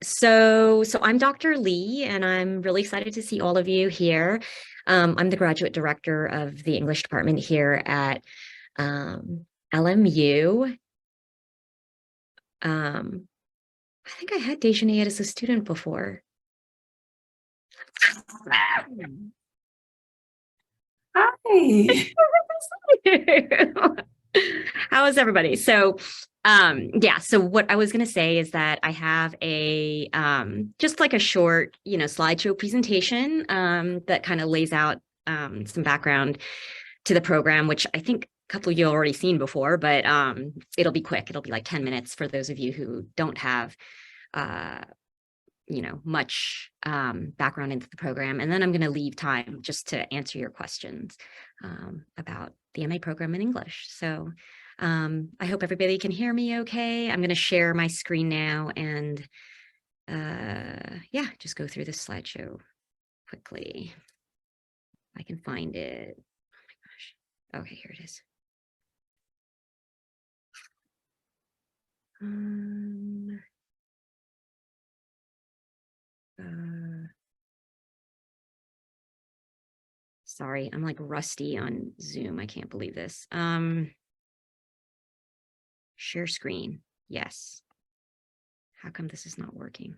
So I'm Dr. Lee, and I'm really excited to see all of you here. I'm the graduate director of the English department here at LMU. Um, I think I had Dejanay as a student before. Hi. How is everybody? So what I was going to say is that I have a just like a short, slideshow presentation that kind of lays out some background to the program, which I think a couple of you already seen before, but it'll be quick. It'll be like 10 minutes for those of you who don't have uh, much background into the program. And then I'm going to leave time just to answer your questions about the MA program in English. So I hope everybody can hear me okay. I'm going to share my screen now and yeah, just go through this slideshow quickly. If I can find it. Oh my gosh. Okay, here it is. Sorry, I'm like rusty on Zoom. I can't believe this. Share screen. Yes. How come this is not working?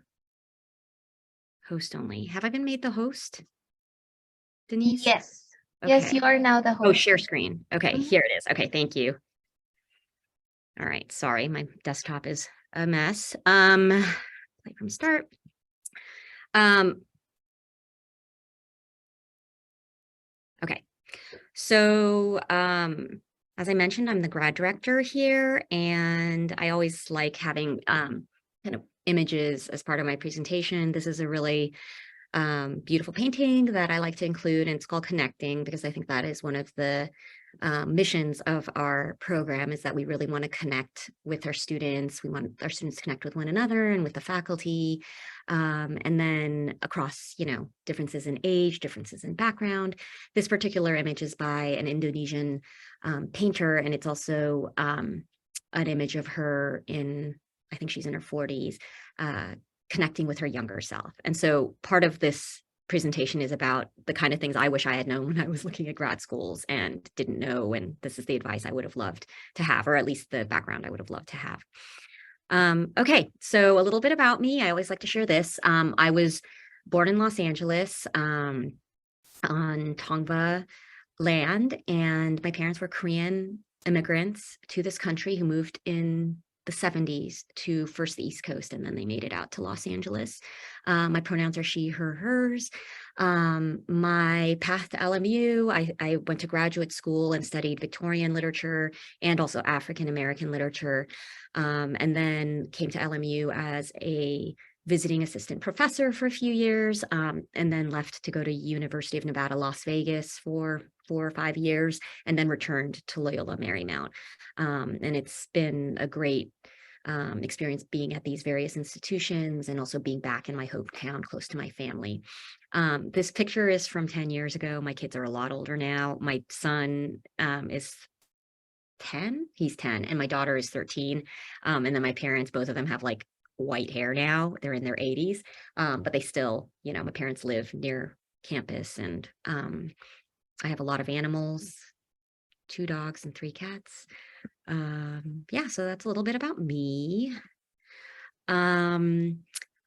Host only. Have I been made the host, Denise? Yes. Yes, Okay. you are now the Oh, host. share screen. Okay, Mhm. here it is. Okay, thank you. All right, sorry, my desktop is a mess. Play from start. Um, okay. So as I mentioned, I'm the grad director here, and I always like having kind of images as part of my presentation. This is a really beautiful painting that I like to include, and it's called Connecting, because I think that is one of the missions of our program, is that we really want to connect with our students. We want our students to connect with one another and with the faculty, and then across, differences in age, differences in background. This particular image is by an Indonesian painter, and it's also an image of her in, I think she's in her 40s, connecting with her younger self. And so part of this presentation is about the kind of things I wish I had known when I was looking at grad schools and didn't know. And this is the advice I would have loved to have, or at least the background I would have loved to have. Okay, so a little bit about me. I always like to share this. I was born in Los Angeles on Tongva land, and my parents were Korean immigrants to this country who moved in the 70s to first the East Coast, and then they made it out to Los Angeles. My pronouns are she, her, hers. My path to LMU, I went to graduate school and studied Victorian literature and also African American literature, and then came to LMU as a visiting assistant professor for a few years, and then left to go to University of Nevada, Las Vegas for 4 or 5 years, and then returned to Loyola Marymount. And it's been a great experience being at these various institutions and also being back in my hometown close to my family. This picture is from 10 years ago. My kids are a lot older now. My son is 10, he's 10, and my daughter is 13. And then my parents, both of them have like white hair now. They're in their 80s, but they still, my parents live near campus, and I have a lot of animals, 2 dogs and 3 cats. Yeah, so that's a little bit about me. Um,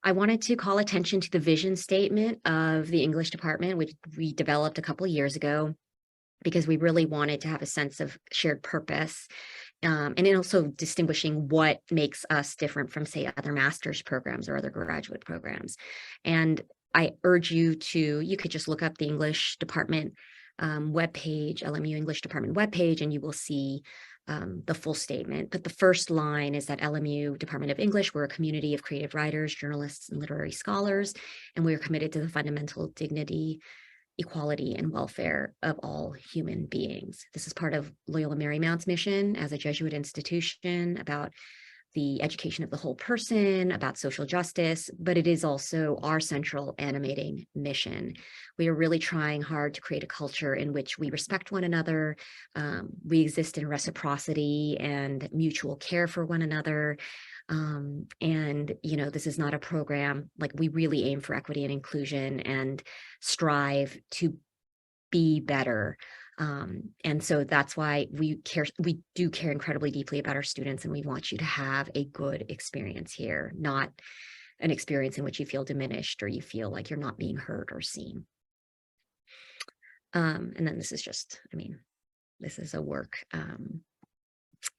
I wanted to call attention to the vision statement of the English department, which we developed a couple years ago, because we really wanted to have a sense of shared purpose, and then also distinguishing what makes us different from, say, other master's programs or other graduate programs. And I urge you could just look up the English department webpage, LMU English department webpage, and you will see the full statement. But the first line is that LMU Department of English, we're a community of creative writers, journalists, and literary scholars, and we are committed to the fundamental dignity, equality, and welfare of all human beings. This is part of Loyola Marymount's mission as a Jesuit institution about the education of the whole person, about social justice, but it is also our central animating mission. We are really trying hard to create a culture in which we respect one another, we exist in reciprocity and mutual care for one another. And, this is not a program, like we really aim for equity and inclusion and strive to be better. And so that's why we do care incredibly deeply about our students, and we want you to have a good experience here, not an experience in which you feel diminished or you feel like you're not being heard or seen. And then this is just, this is a work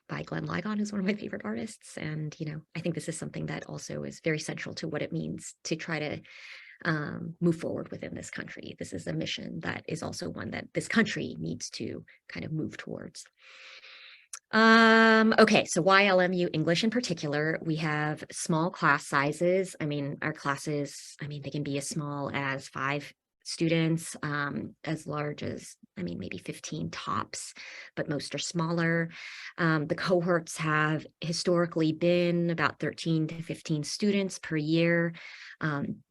by Glenn Ligon, who's one of my favorite artists. And, I think this is something that also is very central to what it means to try to move forward within this country. This is a mission that is also one that this country needs to kind of move towards. Okay, so why LMU English in particular? We have small class sizes. Our classes, they can be as small as 5 students, as large as, maybe 15 tops, but most are smaller. The cohorts have historically been about 13 to 15 students per year.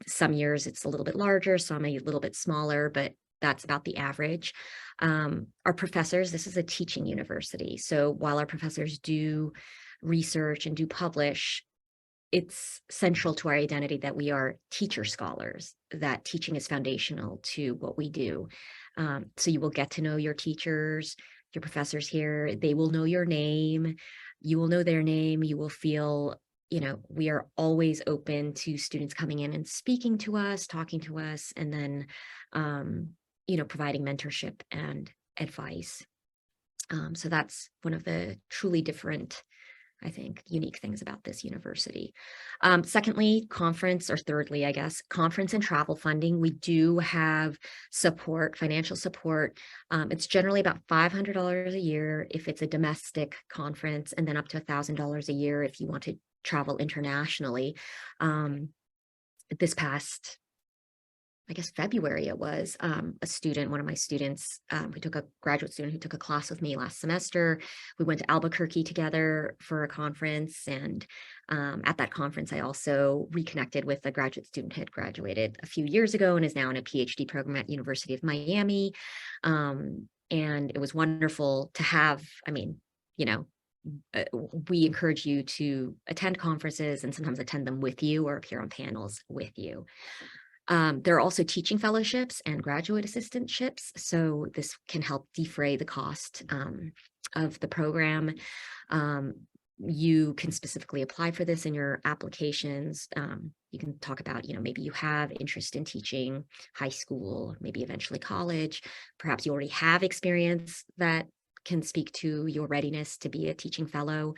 Some years it's a little bit larger, some a little bit smaller, but that's about the average. Our professors, this is a teaching university. So while our professors do research and do publish, it's central to our identity that we are teacher scholars, that teaching is foundational to what we do. So you will get to know your teachers, your professors here. They will know your name. You will know their name. You will feel, we are always open to students coming in and speaking to us, talking to us, and then, providing mentorship and advice. So that's one of the truly different, I think, unique things about this university. Secondly, thirdly, I guess, conference and travel funding. We do have support, financial support. It's generally about $500 a year if it's a domestic conference, and then up to $1,000 a year if you want to travel internationally. This past, I guess, February, it was a student, one of my students, graduate student who took a class with me last semester. We went to Albuquerque together for a conference. And at that conference, I also reconnected with a graduate student who had graduated a few years ago and is now in a PhD program at University of Miami. And it was wonderful to have, we encourage you to attend conferences and sometimes attend them with you or appear on panels with you. There are also teaching fellowships and graduate assistantships, so this can help defray the cost of the program. You can specifically apply for this in your applications. You can talk about, maybe you have interest in teaching high school, maybe eventually college. Perhaps you already have experience that can speak to your readiness to be a teaching fellow.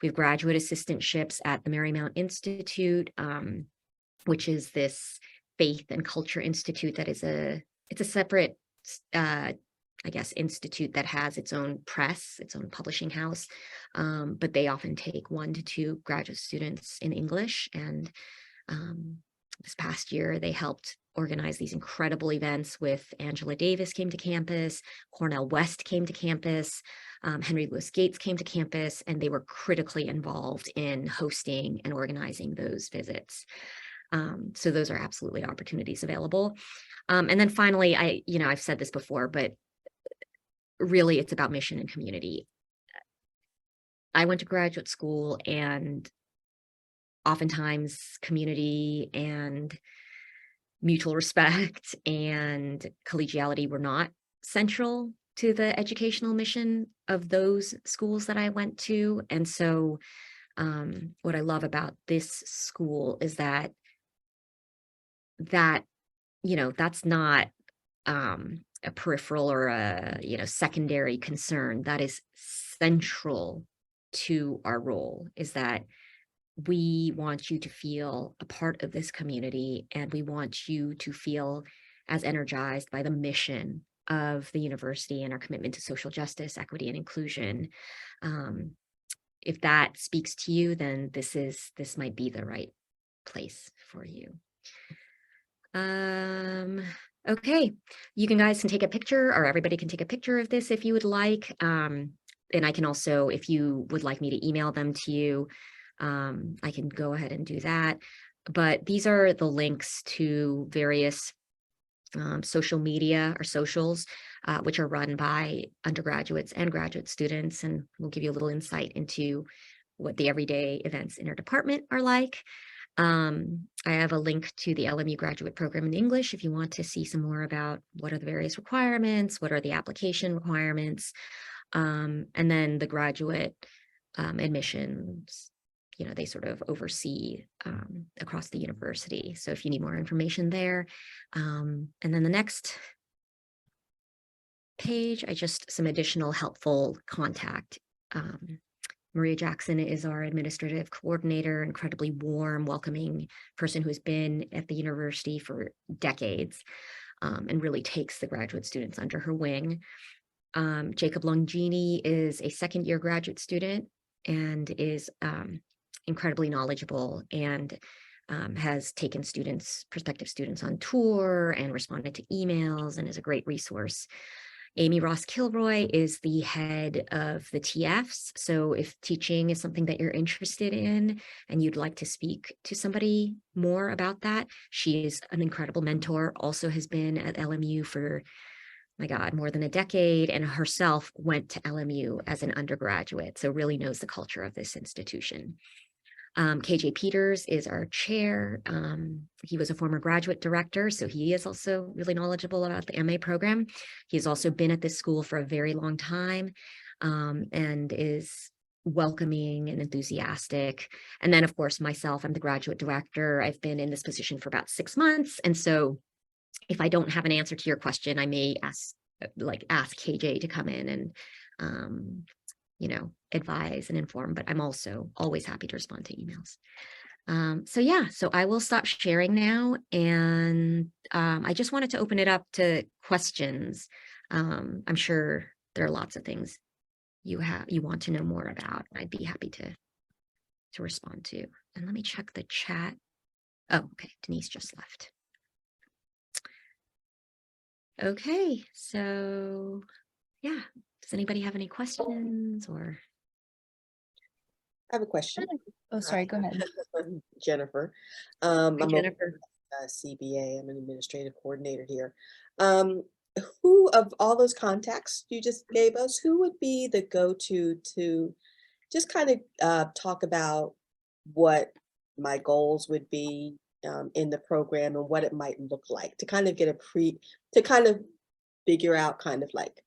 We have graduate assistantships at the Marymount Institute, which is this Faith and Culture Institute that is it's a separate, I guess, institute that has its own press, its own publishing house, but they often take 1 to 2 graduate students in English. And this past year, they helped organize these incredible events with Angela Davis came to campus, Cornel West came to campus, Henry Louis Gates came to campus, and they were critically involved in hosting and organizing those visits. So those are absolutely opportunities available. And then finally, I've said this before, but really it's about mission and community. I went to graduate school, and oftentimes community and mutual respect and collegiality were not central to the educational mission of those schools that I went to. And so what I love about this school is that that's not a peripheral or a secondary concern. That is central to our role, is that we want you to feel a part of this community, and we want you to feel as energized by the mission of the university and our commitment to social justice, equity, and inclusion. If that speaks to you, then this might be the right place for you. Okay, you guys can take a picture, or everybody can take a picture of this if you would like. And I can also, if you would like me to email them to you, I can go ahead and do that. But these are the links to various social media or socials, which are run by undergraduates and graduate students, and we'll give you a little insight into what the everyday events in our department are like. I have a link to the LMU graduate program in English if you want to see some more about what are the various requirements, what are the application requirements, and then the graduate admissions, they sort of oversee across the university. So if you need more information there. And then the next page, some additional helpful contact. Maria Jackson is our administrative coordinator, incredibly warm, welcoming person who has been at the university for decades, and really takes the graduate students under her wing. Jacob Longini is a second-year graduate student and is incredibly knowledgeable and has taken prospective students on tour and responded to emails and is a great resource. Amy Ross Kilroy is the head of the TFs. So if teaching is something that you're interested in and you'd like to speak to somebody more about that, she is an incredible mentor, also has been at LMU for, my God, more than a decade, and herself went to LMU as an undergraduate, so really knows the culture of this institution. KJ Peters is our chair. He was a former graduate director, so he is also really knowledgeable about the MA program. He's also been at this school for a very long time, and is welcoming and enthusiastic. And then, of course, myself, I'm the graduate director. I've been in this position for about 6 months. And so if I don't have an answer to your question, I may ask KJ to come in and advise and inform, but I'm also always happy to respond to emails. So I will stop sharing now. And I just wanted to open it up to questions. I'm sure there are lots of things you want to know more about. I'd be happy to respond to. And let me check the chat. Oh, okay. Denise just left. Okay, so yeah. Does anybody have any questions or? I have a question. Oh, sorry, go ahead. Jennifer. Hi, I'm Jennifer. a CBA. I'm an administrative coordinator here. Who of all those contacts you just gave us, who would be the go-to to just kind of talk about what my goals would be in the program and what it might look like, to kind of get to kind of figure out kind of like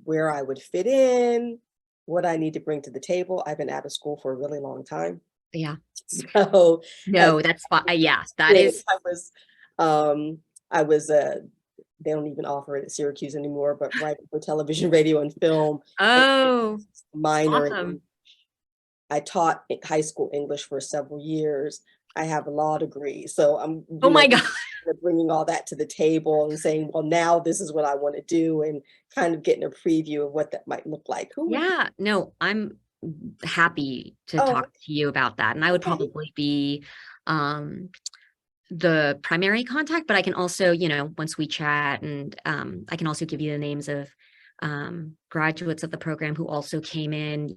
where I would fit in, what I need to bring to the table. I've been out of school for a really long time. Yeah. So No, that's fine. Yeah, that is. I was they don't even offer it at Syracuse anymore, but writing for television, radio, and film. Oh, Minor in awesome. I taught high school English for several years. I have a law degree, so I'm Oh my God. bringing all that to the table and saying, well, now this is what I want to do, and kind of getting a preview of what that might look like. Yeah, no, I'm happy to talk to you about that. And I would probably be the primary contact, but I can also, once we chat, and I can also give you the names of graduates of the program who also came in,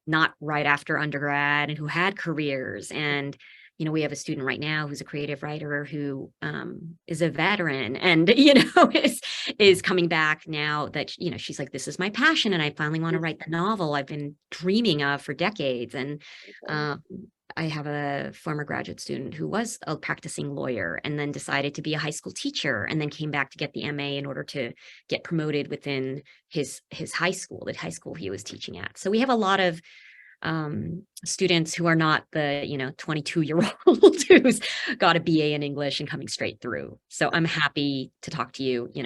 not right after undergrad and who had careers. And we have a student right now who's a creative writer who is a veteran and, is coming back now that, she's like, this is my passion and I finally want to write the novel I've been dreaming of for decades. And I have a former graduate student who was a practicing lawyer and then decided to be a high school teacher and then came back to get the MA in order to get promoted within his high school, the high school he was teaching at. So we have a lot of students who are not the 22-year-old who's got a BA in English and coming straight through. So I'm happy to talk to you. We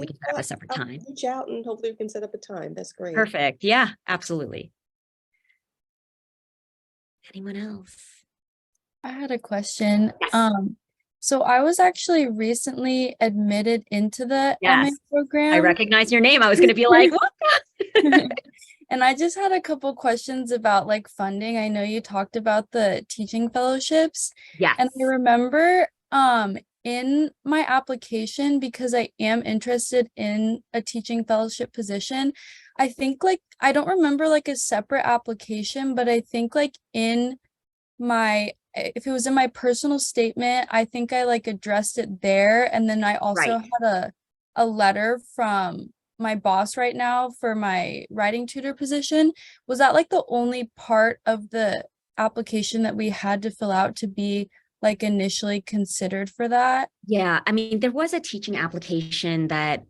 can set up a separate time. Reach out and hopefully we can set up a time. That's great. Perfect. Yeah, absolutely. Anyone else? I had a question. Yes. So I was actually recently admitted into the MA program. I recognize your name. I was going to be like, what? And I just had a couple questions about like funding. I know you talked about the teaching fellowships. Yes. And I remember in my application, because I am interested in a teaching fellowship position, I think like, I don't remember like a separate application, but I think like if it was in my personal statement, I think I like addressed it there. And then I also had a letter from my boss right now for my writing tutor position. Was that like the only part of the application that we had to fill out to be like initially considered for that? Yeah, I mean, there was a teaching application that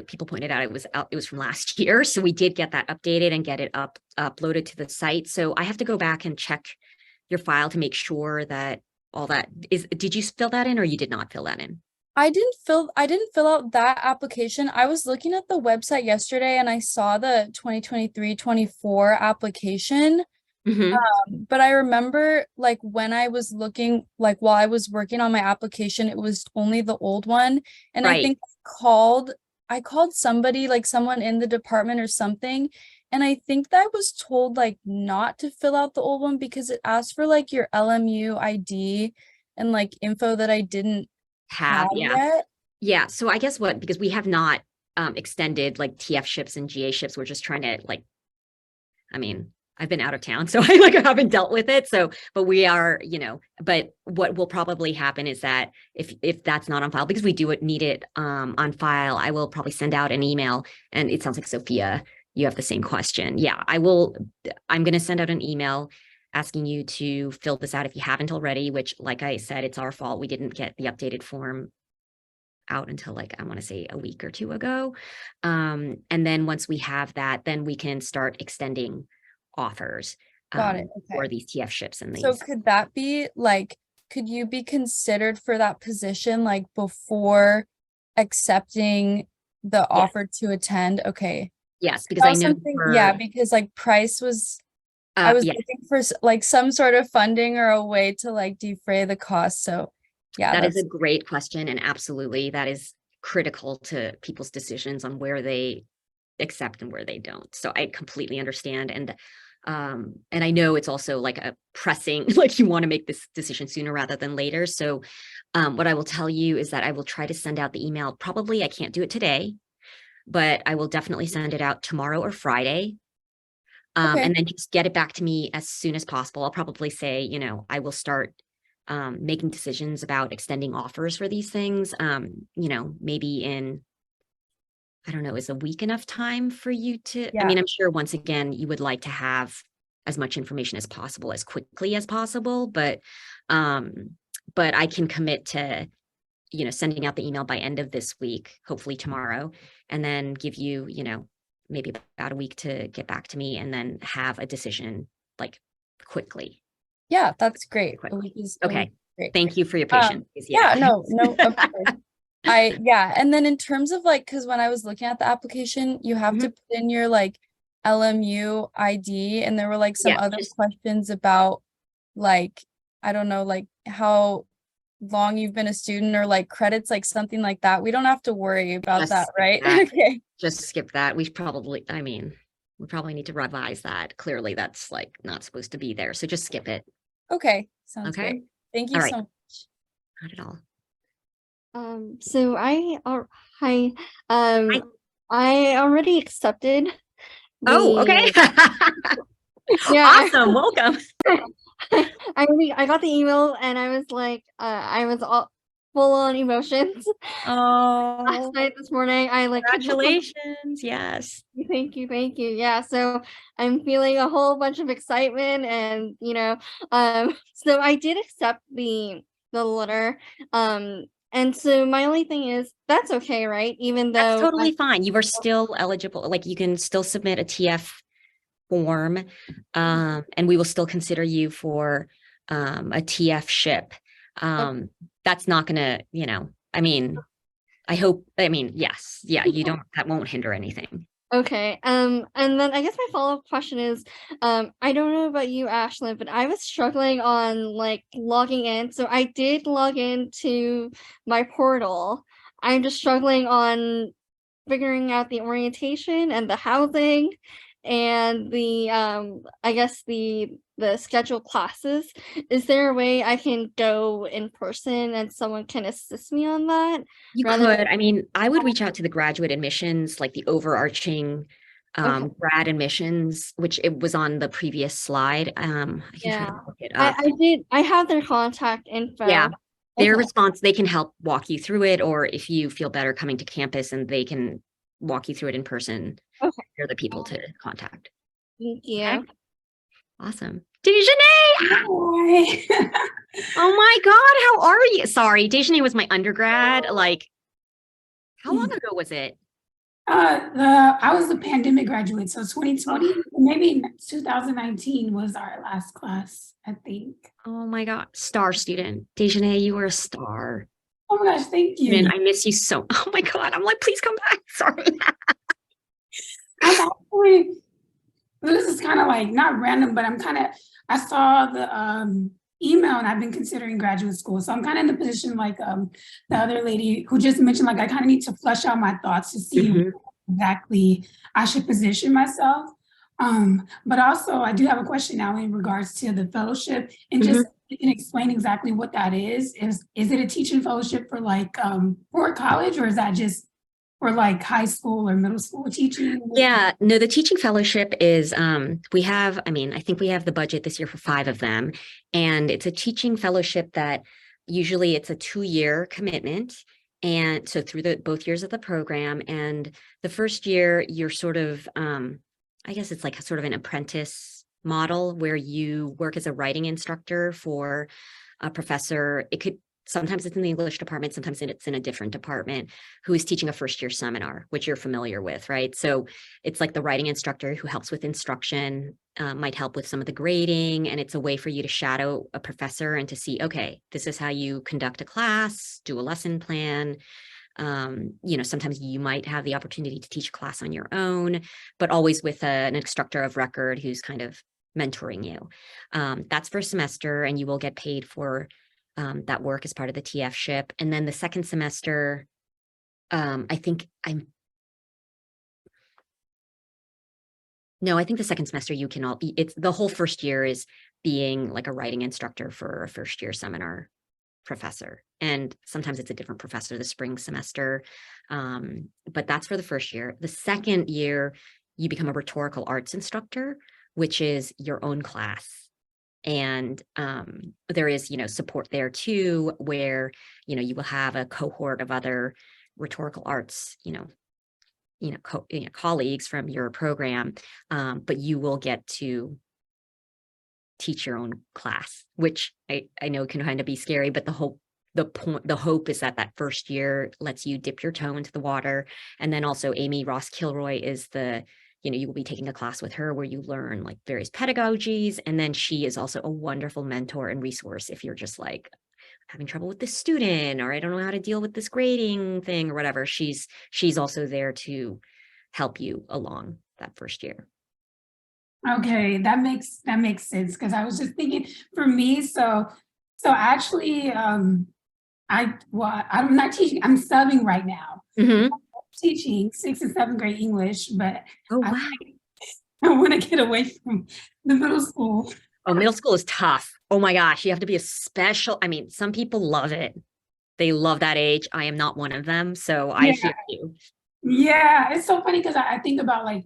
people pointed out it was from last year, so we did get that updated and get it uploaded to the site. So I have to go back and check your file to make sure that all that is. Did you fill that in, or you did not fill that in? I didn't fill out that application. I was looking at the website yesterday and I saw the 2023-24 application. Mhm. But I remember like when I was looking, like while I was working on my application, it was only the old one. And I Right. think I called somebody, like someone in the department or something. And I think that I was told like not to fill out the old one because it asked for like your LMU ID and like info that I didn't have Yeah. yet. Yeah. So I guess because we have not extended like TF ships and GA ships, we're just trying to I mean, I've been out of town, so I haven't dealt with it. So, but we are, but what will probably happen is that if that's not on file, because we do need it on file, I will probably send out an email. And it sounds like Sophia, you have the same question. Yeah, I'm going to send out an email asking you to fill this out if you haven't already, which, like I said, it's our fault. We didn't get the updated form out until I want to say a week or two ago. And then once we have that, then we can start extending offers Got it. for Okay. these TF ships and So these. could that be like, could you be considered for that position like before accepting the offer to attend? Okay. Yes, because That I was know something, yeah, because like price was, I was yeah, looking for like some sort of funding or a way to like defray the cost. So yeah, that is a that's great question. And absolutely, that is critical to people's decisions on where they accept and where they don't. So I completely understand. And I know it's also like a pressing, like you want to make this decision sooner rather than later. So what I will tell you is that I will try to send out the email. Probably I can't do it today, but I will definitely send it out tomorrow or Friday. okay. And then just get it back to me as soon as possible. I'll probably say, I will start making decisions about extending offers for these things, maybe in, I don't know, is a week enough time for you to, Yeah. I'm sure once again, you would like to have as much information as possible, as quickly as possible, but I can commit to, sending out the email by end of this week, hopefully tomorrow, and then give you, maybe about a week to get back to me and then have a decision like quickly. Yeah, that's great. A Quickly. week is Okay. great. Thank you for your patience. Yeah, no, of course. And then in terms of like, because when I was looking at the application, you have to put in your like LMU ID, and there were like some other questions about like, I don't know, like how long you've been a student or like credits, like something like that. We don't have to worry about that, right? Okay. Just skip that. We probably need to revise that. Clearly, that's like not supposed to be there. So just skip it. Okay. Sounds Okay. great. Thank you All right. so much. Not at all. So hi. I already accepted. Oh, okay. Yeah. Awesome. Welcome. I got the email and I was like, I was all full on emotions. Last night, this morning, I like Congratulations. Yes. Thank you. Yeah, so I'm feeling a whole bunch of excitement and so I did accept the letter. And so my only thing is that's okay, right? Even though that's totally fine. You are still eligible. Like you can still submit a TF form, and we will still consider you for a TF ship. That's not gonna, I hope, yes, yeah, that won't hinder anything. Okay. And then I guess my follow-up question is, I don't know about you, Ashlyn, but I was struggling on like logging in. So I did log into my portal. I'm just struggling on figuring out the orientation and the housing and the I guess the scheduled classes. Is there a way I can go in person and someone can assist me on that? You could. I would reach out to the graduate admissions, like the overarching grad admissions, which it was on the previous slide. I can try to look it up. I did. I have their contact info. Yeah. Their Okay. response, they can help walk you through it, or if you feel better coming to campus and they can walk you through it in person, Okay. they're the people to contact. Thank you. Okay. Awesome. Dejanay! Hi. Oh my God, how are you? Sorry, Dejanay was my undergrad. Like, how long ago was it? I was a pandemic graduate, so 2020, maybe 2019 was our last class, I think. Oh my God, star student. Dejanay, you were a star. Oh my gosh, thank you. Man, I miss you so. Oh my God, I'm like, please come back. Sorry. I'm actually, this is kind of like not random, but I saw the email and I've been considering graduate school. So I'm kind of in the position like the other lady who just mentioned, like I kind of need to flesh out my thoughts to see Mhm. where exactly I should position myself. But also I do have a question now in regards to the fellowship and just you can explain exactly what that is. Is it a teaching fellowship for like for college, or is that just for like high school or middle school teaching? Yeah, no, the teaching fellowship is we have, I mean, I think we have the budget this year for 5 of them. And it's a teaching fellowship that usually it's a 2-year commitment. And so through the both years of the program, and the first year you're sort of I guess it's like sort of an apprentice model where you work as a writing instructor for a professor. It could sometimes it's in the English department, sometimes it's in a different department, who is teaching a first year seminar, which you're familiar with, right? So it's like the writing instructor who helps with instruction, might help with some of the grading, and it's a way for you to shadow a professor and to see, okay, this is how you conduct a class, do a lesson plan. You know, sometimes you might have the opportunity to teach a class on your own, but always with an instructor of record who's kind of mentoring you. That's for a semester, and you will get paid for that work as part of the TF-ship. And then the second semester, I think the second semester you can it's the whole first year is being like a writing instructor for a first year seminar professor. And sometimes it's a different professor the spring semester. But that's for the first year. The second year, you become a rhetorical arts instructor, which is your own class. And there is, you know, support there too, where, you know, you will have a cohort of other rhetorical arts, colleagues from your program, but you will get to teach your own class, which I know can kind of be scary, but the hope is that first year lets you dip your toe into the water. And then also Amy Ross Kilroy is you will be taking a class with her where you learn like various pedagogies. And then she is also a wonderful mentor and resource if you're just like having trouble with this student, or I don't know how to deal with this grading thing or whatever. She's also there to help you along that first year. Okay, that makes sense, because I was just thinking for me, so actually I'm not teaching, I'm subbing right now. Mm-hmm. Teaching 6th and 7th grade English, but Oh, wow. I want to get away from the middle school. Oh, middle school is tough. Oh my gosh, you have to be some people love it. They love that age. I am not one of them, so I hear you. Yeah, it's so funny because I think about like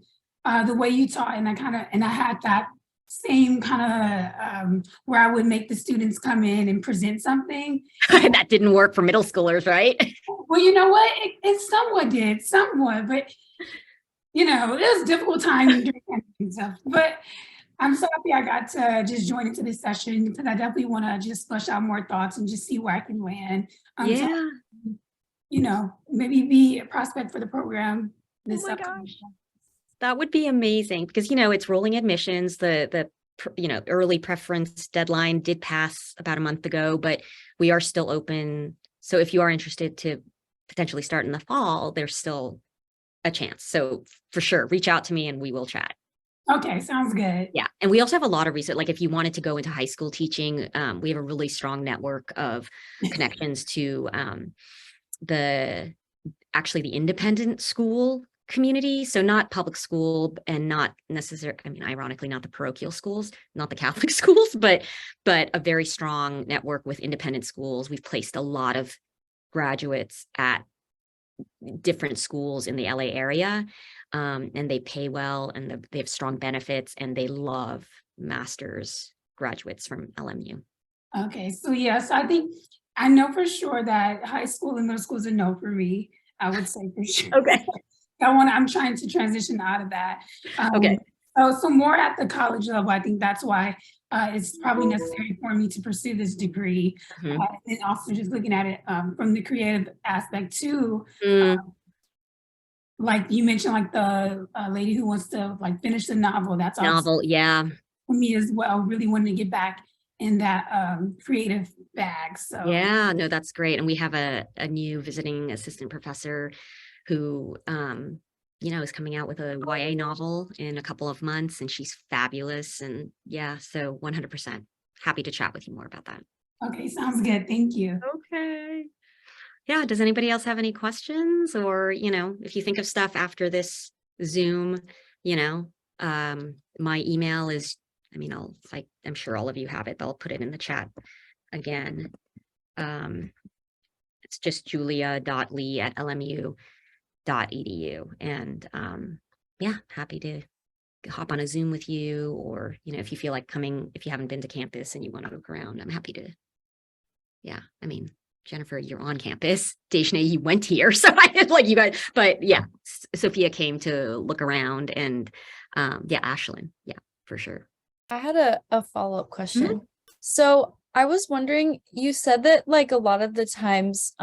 the way you taught, and I had that same kind of where I would make the students come in and present something. That didn't work for middle schoolers, right? Well, you know what? It somewhat, but you know, it was a difficult time during and stuff. But I'm so happy I got to just join into this session, because I definitely want to just flesh out more thoughts and just see where I can land. Yeah. So, you know, maybe be a prospect for the program this upcoming. That would be amazing, because, you know, it's rolling admissions. The early preference deadline did pass about a month ago, but we are still open. So if you are interested to potentially start in the fall, there's still a chance. So for sure, reach out to me and we will chat. Okay, sounds good. Yeah. And we also have a lot of research. Like if you wanted to go into high school teaching, we have a really strong network of connections to the independent school community. So not public school, and not necessarily, I mean, ironically, not the parochial schools, not the Catholic schools, but a very strong network with independent schools. We've placed a lot of graduates at different schools in the LA area, and they pay well, and they have strong benefits, and they love master's graduates from LMU. Okay, so yeah, so I think I know for sure that high school and middle school is a no for me. I would say for sure. Okay. I'm trying to transition out of that. Okay. So more at the college level, I think that's why it's probably necessary for me to pursue this degree. Mhm. And also just looking at it from the creative aspect too. Like you mentioned, like the lady who wants to like finish the novel. That's also Novel, yeah. for me as well. Really wanting to get back in that creative bag. So Yeah, no, that's great. And we have a new visiting assistant professor who, you know, is coming out with a YA novel in a couple of months, and she's fabulous. And yeah, so 100% happy to chat with you more about that. okay, sounds good. Thank you. Okay. Yeah, does anybody else have any questions? Or, you know, if you think of stuff after this Zoom, you know, my email is, I mean, I'm sure all of you have it, but I'll put it in the chat again. It's just julia.lee@lmu.edu. And yeah, happy to hop on a Zoom with you, or, you know, if you feel like coming, if you haven't been to campus and you want to look around, I'm happy to. Yeah, I mean, Jennifer, you're on campus. Deshnae, you went here, so I did like you guys, but yeah, Sophia came to look around, and yeah, Ashlyn, yeah, for sure. I had a follow-up question. So I was wondering, you said that like a lot of the times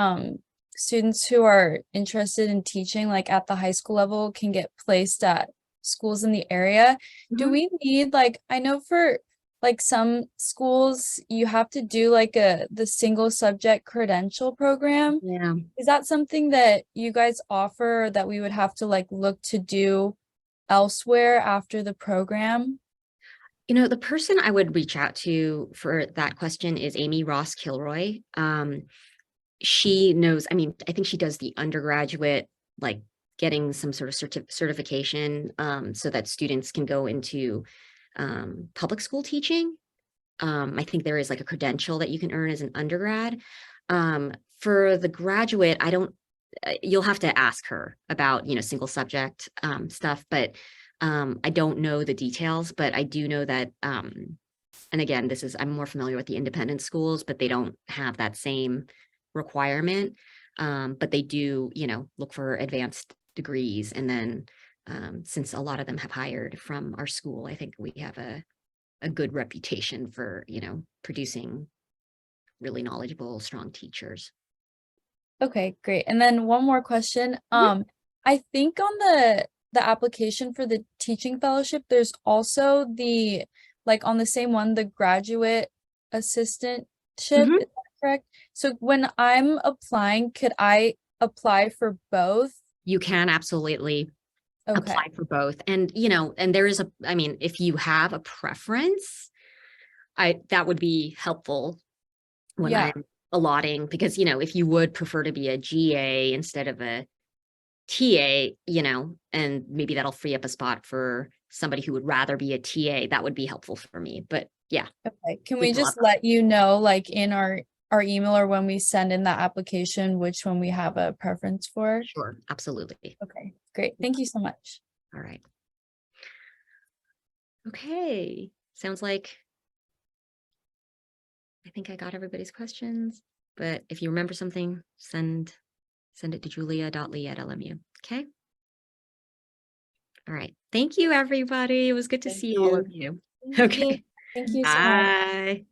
students who are interested in teaching like at the high school level can get placed at schools in the area. Do we need, like, I know for like some schools you have to do like the single subject credential program. Yeah. Is that something that you guys offer, or that we would have to like look to do elsewhere after the program? You know, the person I would reach out to for that question is Amy Ross Kilroy. She knows, I mean, I think she does the undergraduate, like getting some sort of certification so that students can go into public school teaching. I think there is like a credential that you can earn as an undergrad. For the graduate, I don't, you'll have to ask her about, you know, single subject stuff, but I don't know the details, but I do know that, and again, I'm more familiar with the independent schools, but they don't have that same requirement. But they do, you know, look for advanced degrees. And then since a lot of them have hired from our school, I think we have a good reputation for, you know, producing really knowledgeable, strong teachers. Okay, great. And then one more question. I think on the application for the teaching fellowship, there's also the, like on the same one, the graduate assistantship, is that correct? So when I'm applying, could I apply for both? You can absolutely Okay. apply for both. And, you know, and there is I mean, if you have a preference, that would be helpful when I'm allotting, because, you know, if you would prefer to be a GA instead of a TA, you know, and maybe that'll free up a spot for somebody who would rather be a TA, that would be helpful for me. But yeah. Okay. Can we just let you know, like in our email or when we send in that application, which one we have a preference for? Sure, absolutely. Okay, great. Thank you so much. All right. Okay, sounds like I think I got everybody's questions, but if you remember something, send it to julia.lee@lmu. Okay. All right. Thank you, everybody. It was good to see all of you. Thank you. Okay. Thank you so much. Bye.